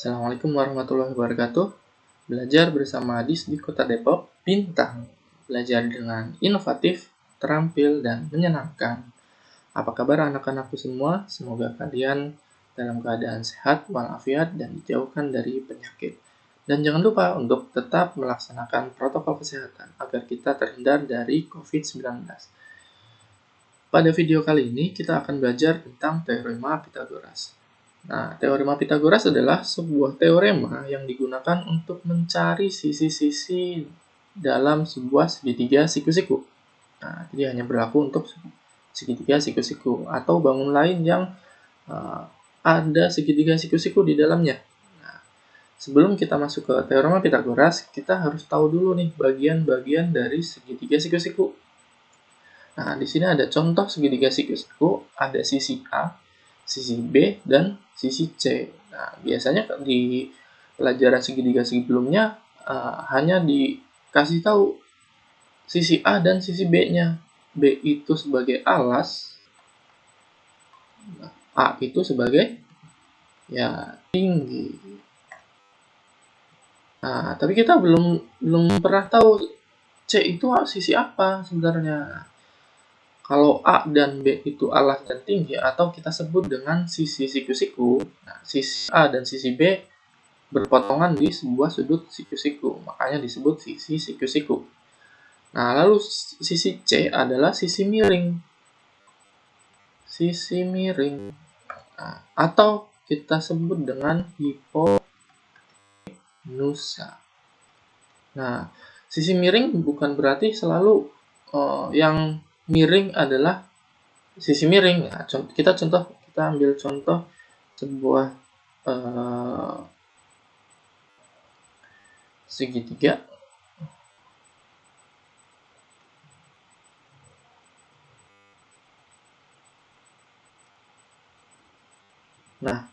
Assalamualaikum warahmatullahi wabarakatuh. Belajar bersama Adis di Kota Depok, Bintang. Belajar dengan inovatif, terampil, dan menyenangkan. Apa kabar anak-anakku semua? Semoga kalian dalam keadaan sehat, walafiat, dan dijauhkan dari penyakit. Dan jangan lupa untuk tetap melaksanakan protokol kesehatan agar kita terhindar dari COVID-19. Pada video kali ini, kita akan belajar tentang teorema Pythagoras. Nah, teorema Pythagoras adalah sebuah teorema yang digunakan untuk mencari sisi-sisi dalam sebuah segitiga siku-siku. Nah, jadi hanya berlaku untuk segitiga siku-siku atau bangun lain yang ada segitiga siku-siku di dalamnya. Nah, sebelum kita masuk ke teorema Pythagoras, kita harus tahu dulu nih bagian-bagian dari segitiga siku-siku. Nah, di sini ada contoh segitiga siku-siku, ada sisi A, sisi B, dan sisi C. Nah, biasanya di pelajaran segitiga sebelumnya hanya dikasih tahu sisi A dan sisi B-nya. B itu sebagai alas, A itu sebagai tinggi. Nah, tapi kita belum pernah tahu C itu sisi apa sebenarnya. Kalau A dan B itu alas dan tinggi, atau kita sebut dengan sisi siku-siku, nah, sisi A dan sisi B berpotongan di sebuah sudut siku-siku, makanya disebut sisi siku-siku. Nah, lalu sisi C adalah sisi miring. Sisi miring. Nah, atau kita sebut dengan hipotenusa. Nah, sisi miring bukan berarti selalu yang miring adalah sisi miring. Nah, kita ambil contoh sebuah segitiga. Nah,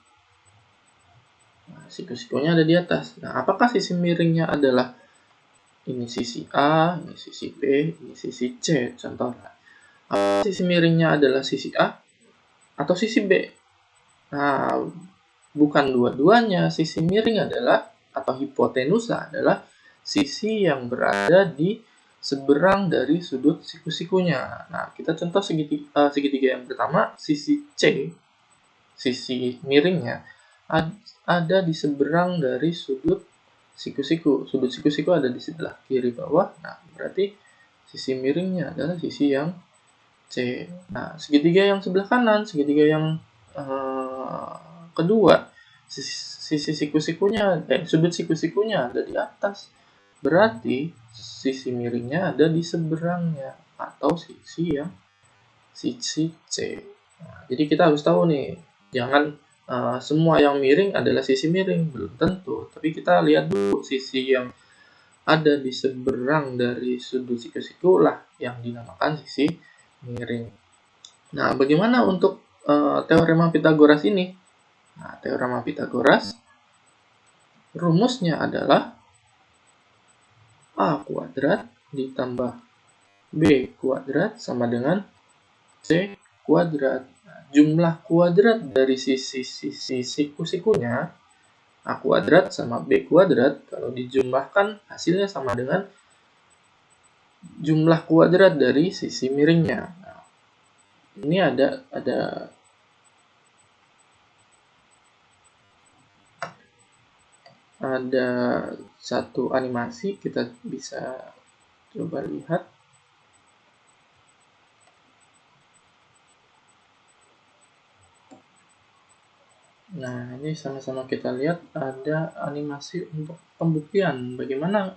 siku-sikunya ada di atas. Nah, apakah sisi miringnya adalah ini sisi A, ini sisi B, ini sisi C, contohnya. Apakah sisi miringnya adalah sisi A atau sisi B? Nah, bukan dua-duanya. Sisi miring adalah, atau hipotenusa adalah sisi yang berada di seberang dari sudut siku-sikunya. Nah, kita contoh segitiga yang pertama, sisi C, sisi miringnya ada di seberang dari sudut siku-siku. Sudut siku-siku ada di sebelah kiri bawah. Nah, berarti sisi miringnya adalah sisi yang C. Nah, segitiga yang sebelah kanan, segitiga yang kedua, sisi siku-sikunya, sudut siku-sikunya ada di atas. Berarti sisi miringnya ada di seberangnya, atau sisi C. Nah, jadi kita harus tahu nih, jangan semua yang miring adalah sisi miring, belum tentu. Tapi kita lihat dulu sisi yang ada di seberang dari sudut siku-siku lah yang dinamakan sisi miring. Nah, bagaimana untuk teorema Pythagoras ini? Nah, teorema Pythagoras rumusnya adalah A kuadrat ditambah B kuadrat sama dengan C kuadrat. Nah, jumlah kuadrat dari sisi siku-sikunya A kuadrat sama B kuadrat, kalau dijumlahkan hasilnya sama dengan jumlah kuadrat dari sisi miringnya. Nah, ini ada satu animasi, kita bisa coba lihat. Nah, ini sama-sama kita lihat ada animasi untuk pembuktian bagaimana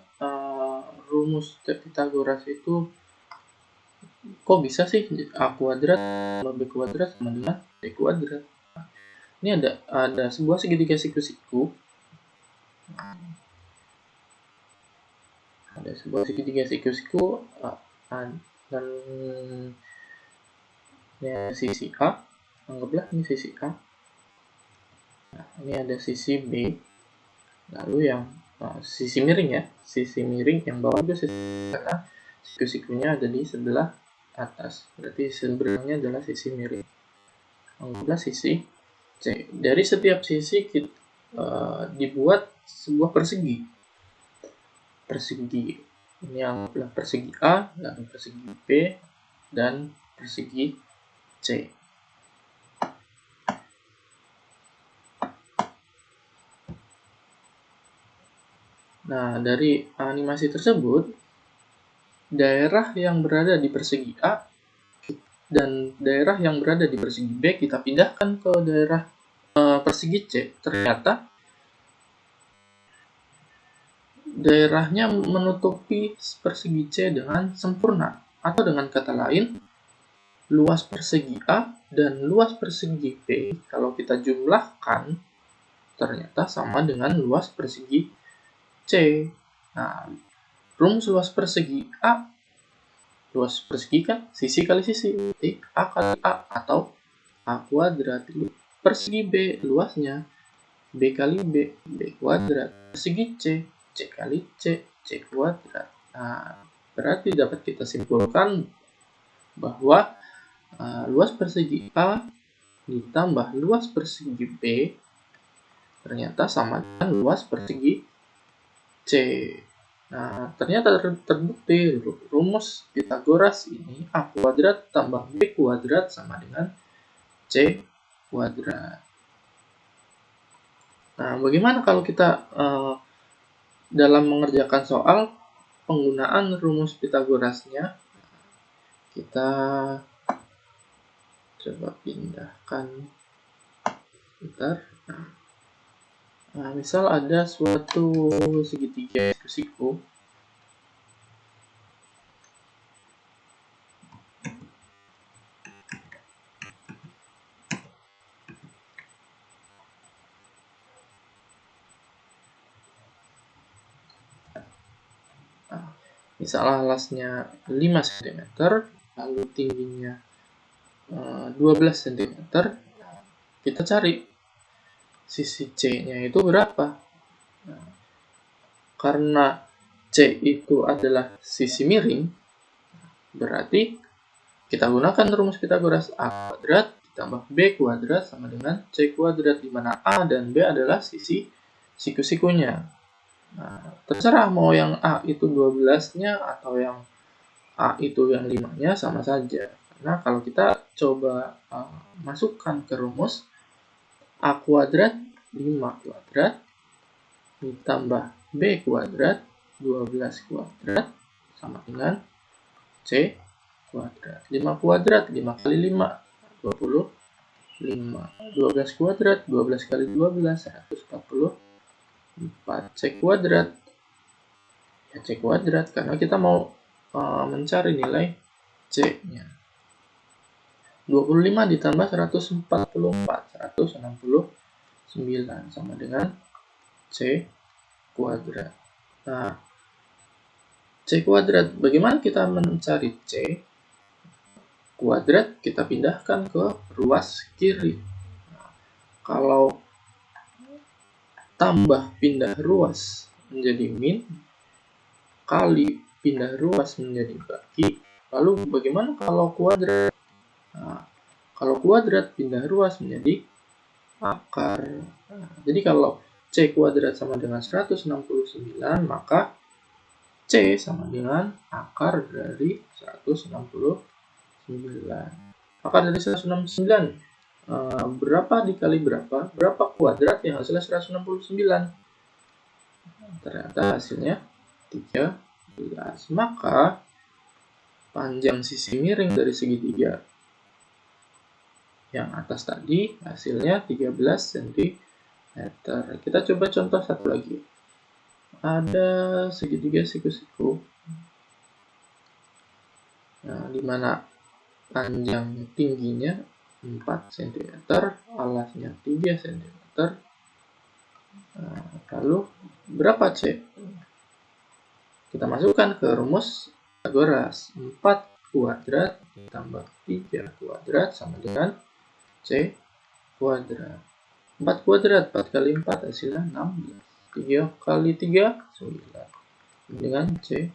rumus Pythagoras itu kok bisa sih A kuadrat tambah B kuadrat sama dengan C kuadrat. Ini ada sebuah segitiga siku-siku. Ada sebuah segitiga siku-siku dan ini sisi A. Anggaplah ini sisi A. Nah, ini ada sisi B. Lalu yang sisi miring ya, sisi miring yang bawah itu karena siku-sikunya ada di sebelah atas. Berarti seberangnya adalah sisi miring. Anggaplah sisi C. Dari setiap sisi dibuat sebuah persegi. Ini yang adalah persegi A, lalu persegi B, dan persegi C. Nah, dari animasi tersebut, daerah yang berada di persegi A dan daerah yang berada di persegi B kita pindahkan ke daerah persegi C. Ternyata daerahnya menutupi persegi C dengan sempurna, atau dengan kata lain, luas persegi A dan luas persegi B kalau kita jumlahkan ternyata sama dengan luas persegi C. Nah, rumus luas persegi A, luas persegi kan sisi kali sisi, berarti A kali A atau A kuadrat. Persegi B, luasnya B kali B, B kuadrat. Persegi C, C kali C, C kuadrat. Nah, berarti dapat kita simpulkan bahwa luas persegi A ditambah luas persegi B ternyata sama dengan luas persegi C. Nah, ternyata terbukti rumus Pythagoras ini A kuadrat tambah B kuadrat sama dengan C kuadrat. Nah, bagaimana kalau kita dalam mengerjakan soal penggunaan rumus Pythagorasnya? Kita coba pindahkan. Bentar. Nah, misal ada suatu segitiga siku. Misal alasnya 5 cm, lalu tingginya 12 cm. Kita cari sisi C-nya itu berapa. Nah, karena C itu adalah sisi miring, berarti kita gunakan rumus Pythagoras. A kuadrat ditambah B kuadrat sama dengan C kuadrat, di mana A dan B adalah sisi siku-sikunya. Nah, terserah mau yang A itu 12-nya atau yang A itu yang 5-nya sama saja. Karena kalau kita coba masukkan ke rumus, A kuadrat 5 kuadrat ditambah B kuadrat 12 kuadrat sama dengan C kuadrat. 5 kuadrat 5 kali 5 25. 12 kuadrat 12 kali 12 144. C kuadrat, ya C kuadrat karena kita mau mencari nilai C-nya. 25 ditambah 144, 169 sama dengan C kuadrat. Nah, C kuadrat, bagaimana kita mencari C kuadrat? Kita pindahkan ke ruas kiri. Nah, kalau tambah pindah ruas menjadi min, kali pindah ruas menjadi bagi, lalu bagaimana kalau kuadrat? Nah, kalau kuadrat pindah ruas menjadi akar. Nah, jadi kalau C kuadrat sama dengan 169, maka C sama dengan akar dari 169. Akar dari 169 berapa dikali berapa? Berapa kuadrat yang hasilnya 169? Ternyata hasilnya 13. Maka panjang sisi miring dari segitiga yang atas tadi hasilnya 13 cm. Kita coba contoh satu lagi. Ada segitiga siku-siku. Nah, di mana panjang tingginya 4 cm, alasnya 3 cm. Nah, lalu berapa C? Kita masukkan ke rumus Pythagoras. 4 kuadrat ditambah 3 kuadrat sama dengan C kuadrat. 4 kuadrat, 4 kali 4 hasilnya 16. 3 kali 3, 9. Dengan C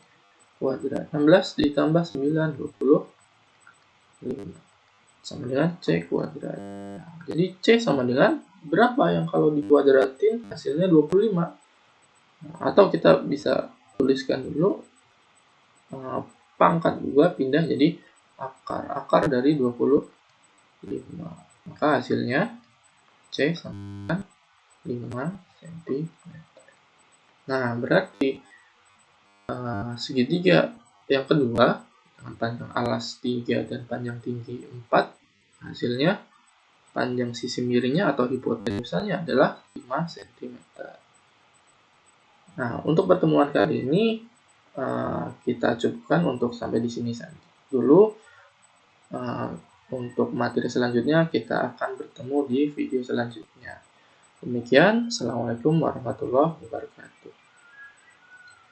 kuadrat. 16 ditambah 9, 25. Sama dengan C kuadrat. Nah, jadi C sama dengan berapa yang kalau dikuadratin hasilnya 25? Atau kita bisa tuliskan dulu pangkat 2 pindah jadi akar dari 25. Maka hasilnya C sama 5 cm. Nah, berarti segitiga yang kedua dengan panjang alas 3 dan panjang tinggi 4, hasilnya panjang sisi miringnya atau hipotenusanya adalah 5 cm. Nah, untuk pertemuan kali ini kita cukupkan untuk sampai di sini saja dulu. Untuk materi selanjutnya kita akan bertemu di video selanjutnya. Demikian, Assalamualaikum warahmatullahi wabarakatuh.